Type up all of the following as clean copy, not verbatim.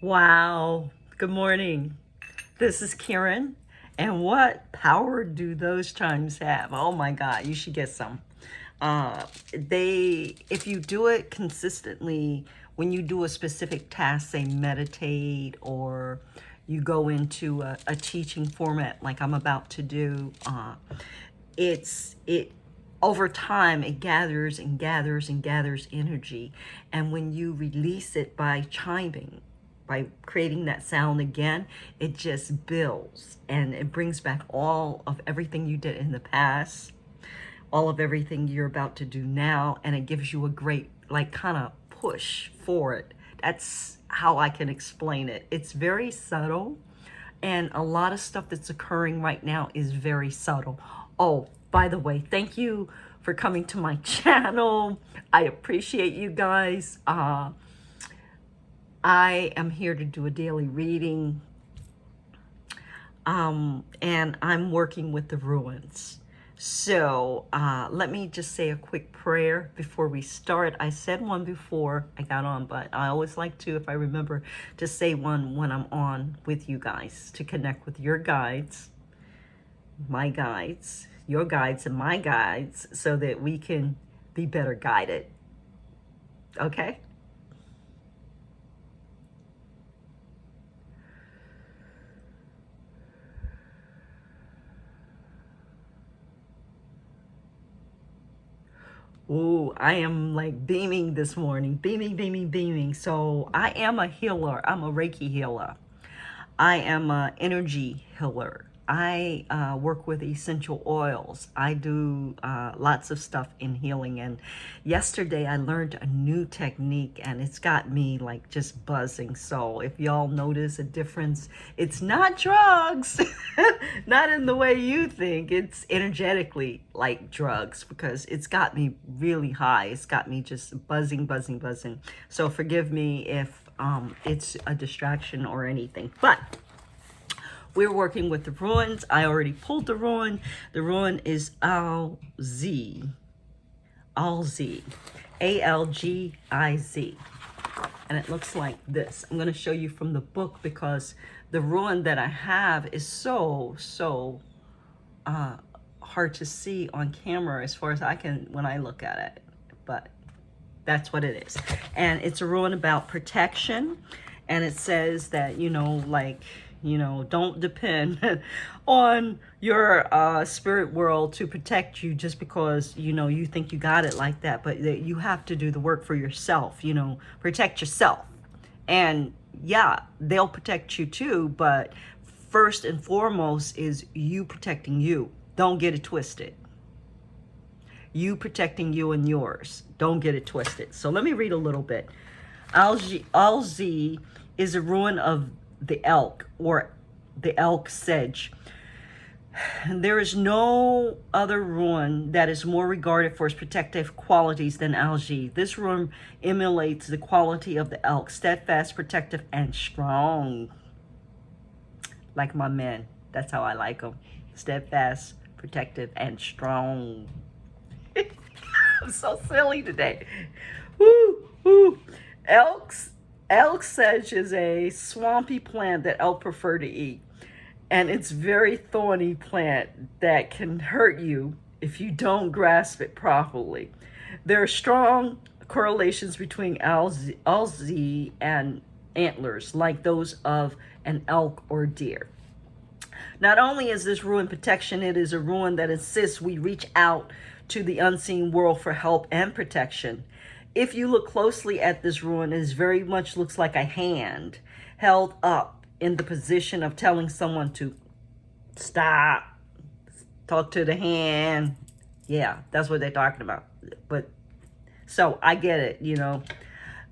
Wow. Good morning. This is Karen. And what power do those chimes have? Oh my God, you should get some. If you do it consistently, when you do a specific task, say meditate, or you go into a teaching format like I'm about to do, it over time it gathers and gathers and gathers energy, and when you release it by chiming, by creating that sound again, it just builds and it brings back all of everything you did in the past, all of everything you're about to do now, and it gives you a great, like, kind of push for it. That's how I can explain it. It's very subtle, and a lot of stuff that's occurring right now is very subtle. Oh, by the way, thank you for coming to my channel. I appreciate you guys. I am here to do a daily reading, and I'm working with the ruins. So let me just say a quick prayer before we start. I said one before I got on, but I always like to, if I remember, to say one when I'm on with you guys, to connect with your guides, my guides, your guides, and my guides, so that we can be better guided. Okay? Ooh, I am like beaming this morning, beaming, beaming, beaming. So I am a healer. I'm a Reiki healer. I am an energy healer. I work with essential oils. I do lots of stuff in healing. And yesterday I learned a new technique, and it's got me like just buzzing. So if y'all notice a difference, it's not drugs, not in the way you think. It's energetically like drugs, because it's got me really high. It's got me just buzzing, buzzing, buzzing. So forgive me if it's a distraction or anything. But we're working with the ruins. I already pulled the ruin. The ruin is Algiz. Algiz. Algiz. And it looks like this. I'm going to show you from the book, because the ruin that I have is so hard to see on camera as far as I can when I look at it. But that's what it is. And it's a ruin about protection. And it says that, don't depend on your spirit world to protect you just because, you think you got it like that. But that you have to do the work for yourself, protect yourself. And yeah, they'll protect you too. But first and foremost is you protecting you. Don't get it twisted. You protecting you and yours. Don't get it twisted. So let me read a little bit. Algiz is a ruin of the elk, or the elk sedge. There is no other ruin that is more regarded for its protective qualities than Algiz. This ruin emulates the quality of the elk, steadfast, protective, and strong. Like my men. That's how I like them. Steadfast, protective, and strong. I'm so silly today. Woo, woo. Elk sedge is a swampy plant that elk prefer to eat. And it's very thorny plant that can hurt you if you don't grasp it properly. There are strong correlations between algae and antlers, like those of an elk or deer. Not only is this ruin protection, it is a ruin that insists we reach out to the unseen world for help and protection. If you look closely at this ruin, it very much looks like a hand held up in the position of telling someone to stop, talk to the hand. Yeah, that's what they're talking about. But so I get it,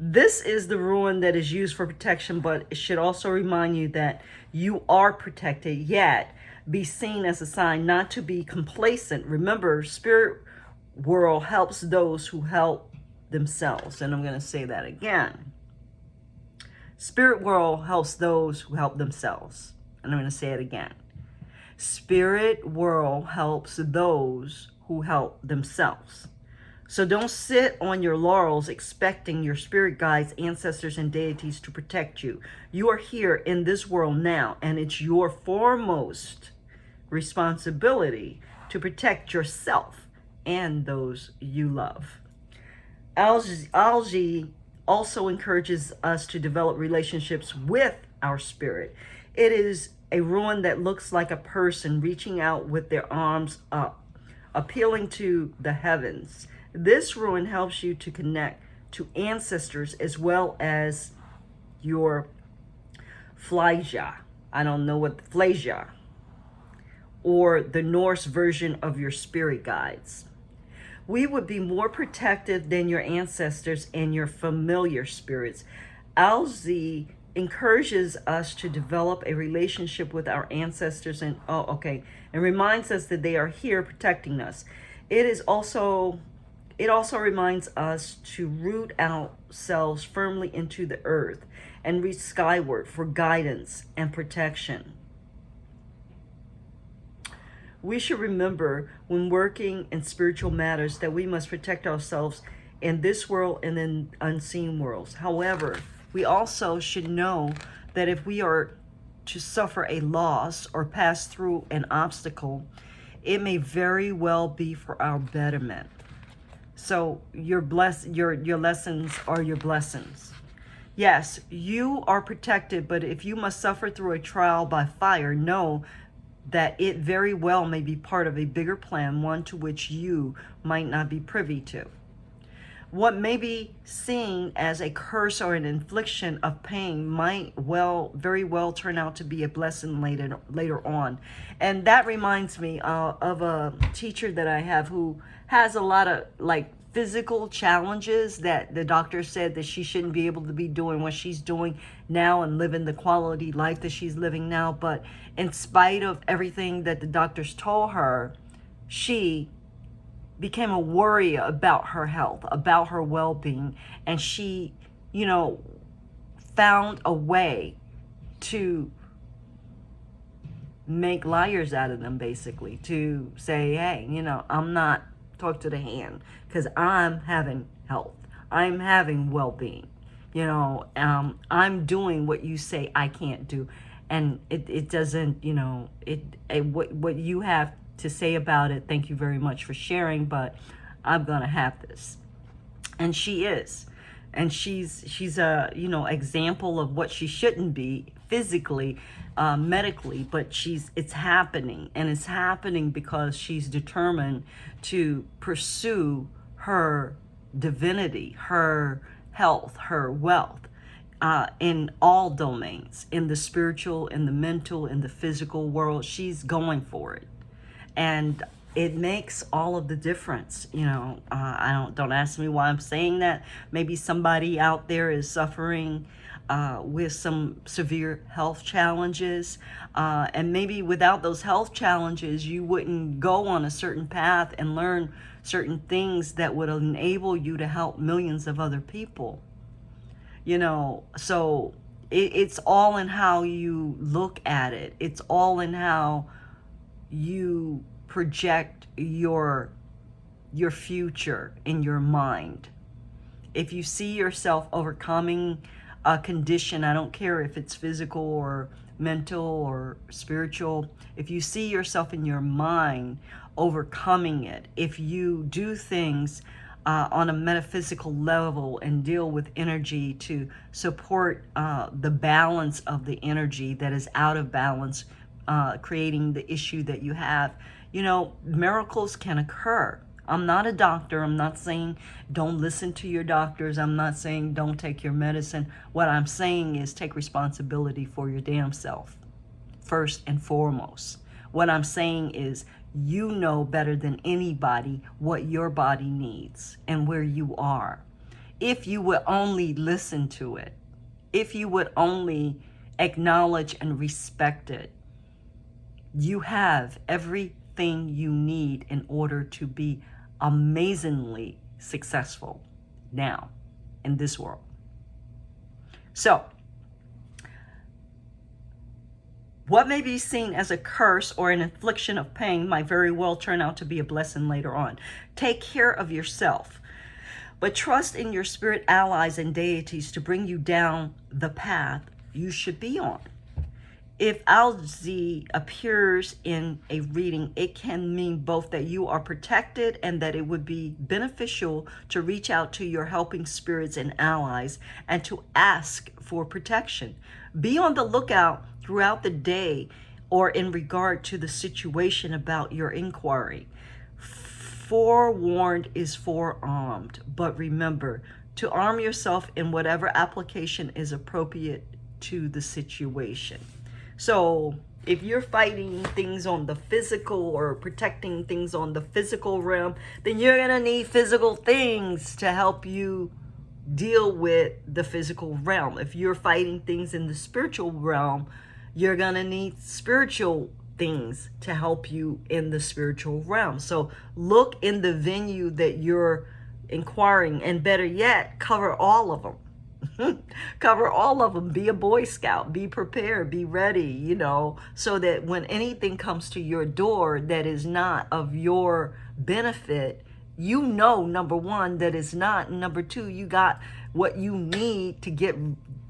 This is the ruin that is used for protection, but it should also remind you that you are protected, yet be seen as a sign not to be complacent. Remember, spirit world helps those who help themselves. And I'm going to say that again. Spirit world helps those who help themselves. And I'm going to say it again. Spirit world helps those who help themselves. So don't sit on your laurels expecting your spirit guides, ancestors, and deities to protect you. You are here in this world now, and it's your foremost responsibility to protect yourself and those you love. Algiz also encourages us to develop relationships with our spirit. It is a ruin that looks like a person reaching out with their arms up, appealing to the heavens. This ruin helps you to connect to ancestors as well as your Flaja. I don't know what Flaja, or the Norse version of your spirit guides. We would be more protective than your ancestors and your familiar spirits. Algiz encourages us to develop a relationship with our ancestors and reminds us that they are here protecting us. It also reminds us to root ourselves firmly into the earth and reach skyward for guidance and protection. We should remember when working in spiritual matters that we must protect ourselves in this world and in unseen worlds. However, we also should know that if we are to suffer a loss or pass through an obstacle, it may very well be for our betterment. So your lessons are your blessings. Yes, you are protected, but if you must suffer through a trial by fire, know that it very well may be part of a bigger plan, one to which you might not be privy to. What may be seen as a curse or an infliction of pain might very well turn out to be a blessing later on. And that reminds me of a teacher that I have who has a lot of physical challenges that the doctor said that she shouldn't be able to be doing what she's doing now and living the quality life that she's living now. But in spite of everything that the doctors told her, she became a warrior about her health, about her well-being, and she, found a way to make liars out of them, basically, to say, hey, I'm not talk to the hand because I'm having health, I'm having well-being, I'm doing what you say I can't do, and it doesn't, what you have to say about it, thank you very much for sharing, but I'm gonna have this. And she is, and she's a example of what she shouldn't be physically, medically, but it's happening, and it's happening because she's determined to pursue her divinity, her health, her wealth, in all domains, in the spiritual, in the mental, in the physical world. She's going for it. And it makes all of the difference. Don't ask me why I'm saying that. Maybe somebody out there is suffering with some severe health challenges, and maybe without those health challenges you wouldn't go on a certain path and learn certain things that would enable you to help millions of other people. So it's all in how you look at it. It's all in how you project your future in your mind. If you see yourself overcoming a condition, I don't care if it's physical or mental or spiritual, if you see yourself in your mind overcoming it, if you do things on a metaphysical level and deal with energy to support the balance of the energy that is out of balance, creating the issue that you have, miracles can occur. I'm not a doctor. I'm not saying don't listen to your doctors. I'm not saying don't take your medicine. What I'm saying is take responsibility for your damn self, first and foremost. What I'm saying is you know better than anybody what your body needs and where you are. If you would only listen to it, if you would only acknowledge and respect it, you have everything you need in order to be amazingly successful now in this world. So, what may be seen as a curse or an infliction of pain might very well turn out to be a blessing later on. Take care of yourself. but trust in your spirit allies and deities to bring you down the path you should be on. If Algiz appears in a reading, it can mean both that you are protected and that it would be beneficial to reach out to your helping spirits and allies and to ask for protection. Be on the lookout throughout the day or in regard to the situation about your inquiry. Forewarned is forearmed, but remember to arm yourself in whatever application is appropriate to the situation. So if you're fighting things on the physical or protecting things on the physical realm, then you're going to need physical things to help you deal with the physical realm. If you're fighting things in the spiritual realm, you're going to need spiritual things to help you in the spiritual realm. So look in the venue that you're inquiring, and better yet, cover all of them. Cover all of them. Be a Boy Scout. Be prepared. Be ready, so that when anything comes to your door that is not of your benefit, number one, that is not. Number two, you got what you need to get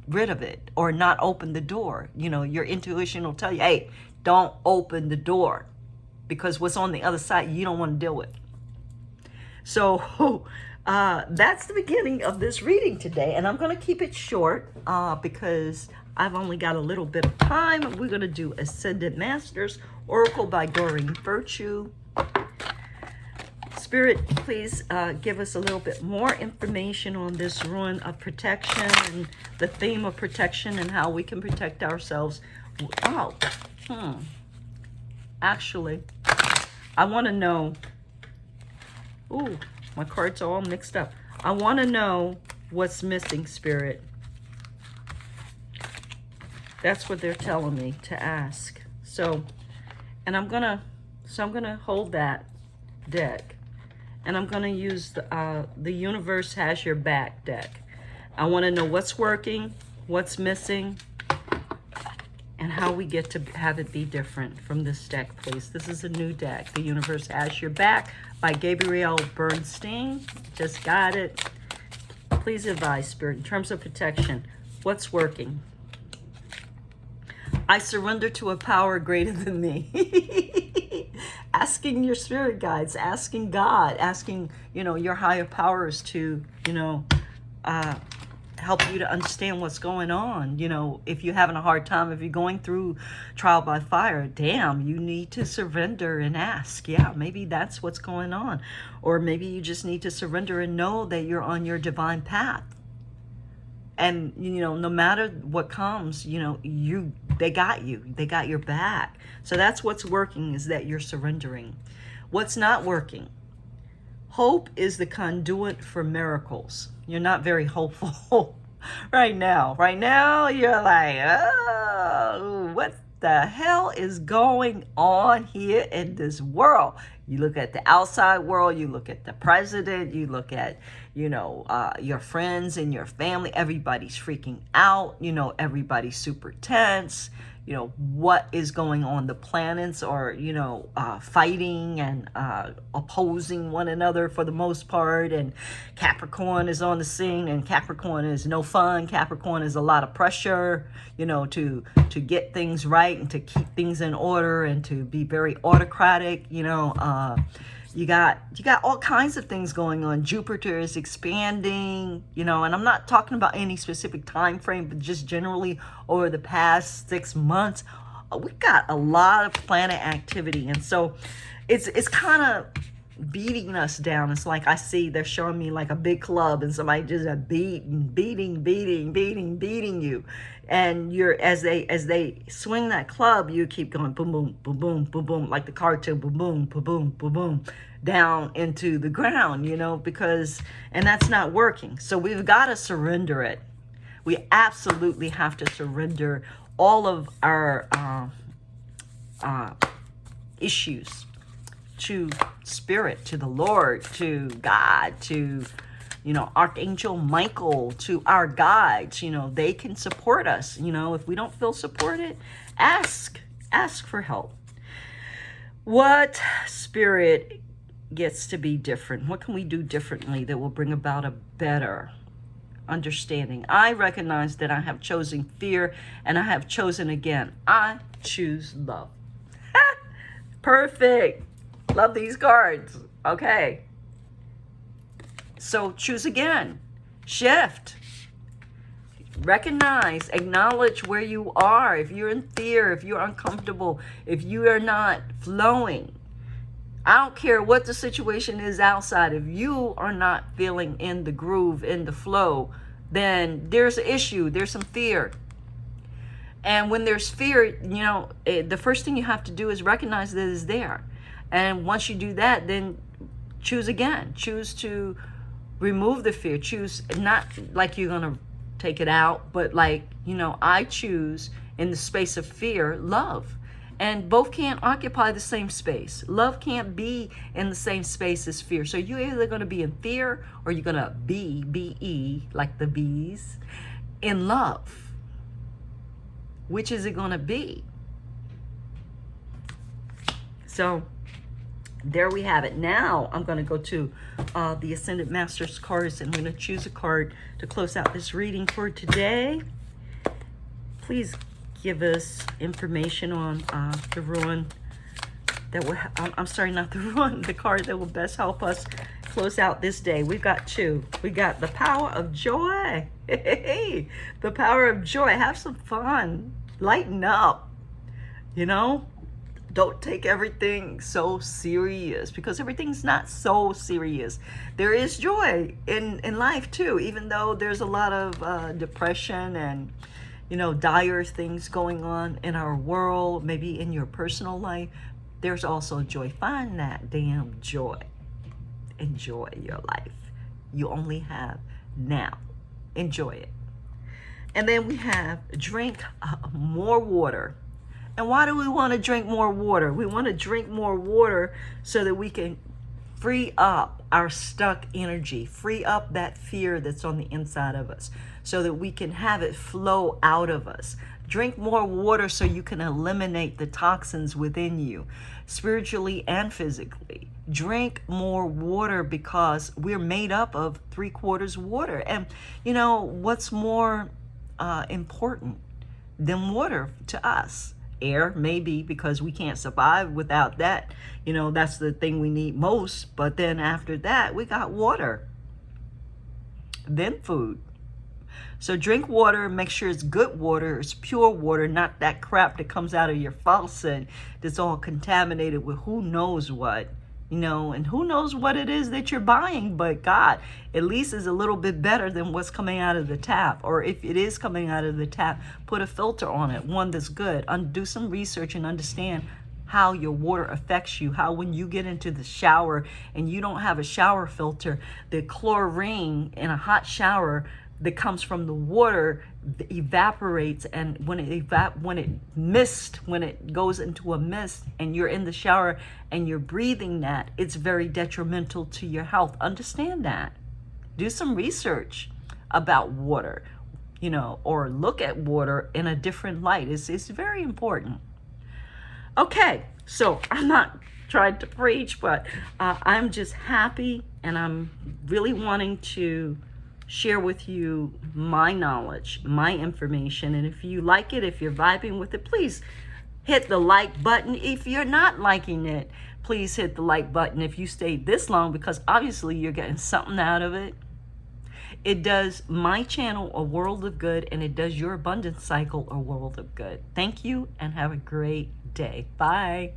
rid of it or not open the door. Your intuition will tell you, hey, don't open the door, because what's on the other side, you don't want to deal with. So that's the beginning of this reading today. And I'm going to keep it short because I've only got a little bit of time. We're going to do Ascended Masters, Oracle by Doreen Virtue. Spirit, please give us a little bit more information on this rune of protection and the theme of protection and how we can protect ourselves. Actually, I want to know. Ooh, my cards are all mixed up. I want to know what's missing, Spirit. That's what they're telling me to ask. So I'm gonna hold that deck, and I'm gonna use the Universe Has Your Back deck. I want to know what's working, what's missing, and how we get to have it be different from this deck, please. This is a new deck, The Universe Has Your Back by Gabrielle Bernstein. Just got it. Please advise, Spirit, in terms of protection, what's working? I surrender to a power greater than me. Asking your spirit guides, asking God, asking, your higher powers to, help you to understand what's going on. If you're having a hard time, if you're going through trial by fire, you need to surrender and ask. Yeah, maybe that's what's going on. Or maybe you just need to surrender and know that you're on your divine path. And, no matter what comes, they got you. They got your back. So that's what's working, is that you're surrendering. What's not working? Hope is the conduit for miracles. You're not very hopeful right now. Right now, you're like, oh, what the hell is going on here in this world? You look at the outside world, you look at the president, you look at, your friends and your family. Everybody's freaking out. Everybody's super tense. What is going on? The planets are, fighting and opposing one another for the most part. And Capricorn is on the scene, and Capricorn is no fun. Capricorn is a lot of pressure, to get things right and to keep things in order and to be very autocratic. You got all kinds of things going on. Jupiter is expanding, and I'm not talking about any specific time frame, but just generally over the past 6 months, we got a lot of planet activity. And so it's kind of beating us down. It's like I see they're showing me like a big club and somebody just beating you. And you're as they swing that club, you keep going boom, boom, boom, boom, boom, boom, like the cartoon, boom, boom, boom, boom, boom, boom, down into the ground, and that's not working. So we've got to surrender it. We absolutely have to surrender all of our issues to Spirit, to the Lord, to God, to Archangel Michael, to our guides. They can support us. If we don't feel supported, ask for help. What, Spirit, gets to be different? What can we do differently that will bring about a better understanding? I recognize that I have chosen fear, and I have chosen again. I choose love. Perfect. Love these cards. Okay. So choose again. Shift. Recognize, acknowledge where you are. If you're in fear, if you're uncomfortable, if you are not flowing, I don't care what the situation is outside. If you are not feeling in the groove, in the flow, then there's an issue. There's some fear. And when there's fear, you know, the first thing you have to do is recognize that it's there. And once you do that, then choose again. Choose to remove the fear. Choose, not like you're going to take it out, but like, you know, I choose in the space of fear, love. And both can't occupy the same space. Love can't be in the same space as fear. So you're either going to be in fear, or you're going to be, B-E, like the bees, in love. Which is it going to be? So there we have it. Now I'm going to go to the Ascended Masters cards, and I'm going to choose a card to close out this reading for today. Please give us information on the ruin that will, I'm sorry, not the ruin, the card that will best help us close out this day. We've got two. We got the power of joy. Hey, the power of joy. Have some fun. Lighten up. You know, don't take everything so serious, because everything's not so serious. There is joy in life too, even though there's a lot of depression and, you know, dire things going on in our world, maybe in your personal life. There's also joy. Find that damn joy. Enjoy your life. You only have now. Enjoy it. And then we have drink more water. And why do we want to drink more water? We want to drink more water so that we can free up our stuck energy, free up that fear that's on the inside of us, so that we can have it flow out of us. Drink more water so you can eliminate the toxins within you, spiritually and physically. Drink more water, because we're made up of 3/4 water. And you know, what's more important than water to us? Air, maybe, because we can't survive without that. You know, that's the thing we need most. But then after that, we got water, then food. So drink water, make sure it's good water, it's pure water, not that crap that comes out of your faucet that's all contaminated with who knows what, you know, and who knows what it is that you're buying. But God, at least is a little bit better than what's coming out of the tap. Or if it is coming out of the tap, put a filter on it, one that's good. Do some research and understand how your water affects you. How when you get into the shower and you don't have a shower filter, the chlorine in a hot shower that comes from the water evaporates, and when it goes into a mist and you're in the shower and you're breathing that, it's very detrimental to your health. Understand that. Do some research about water, you know, or look at water in a different light. It's very important. Okay, so I'm not trying to preach, but I'm just happy, and I'm really wanting to share with you my knowledge, my information. And if you like it, if you're vibing with it, please hit the like button. If you're not liking it, please hit the like button if you stayed this long, because obviously you're getting something out of it. It does my channel a world of good, and it does your abundance cycle a world of good. Thank you, and have a great day. Bye.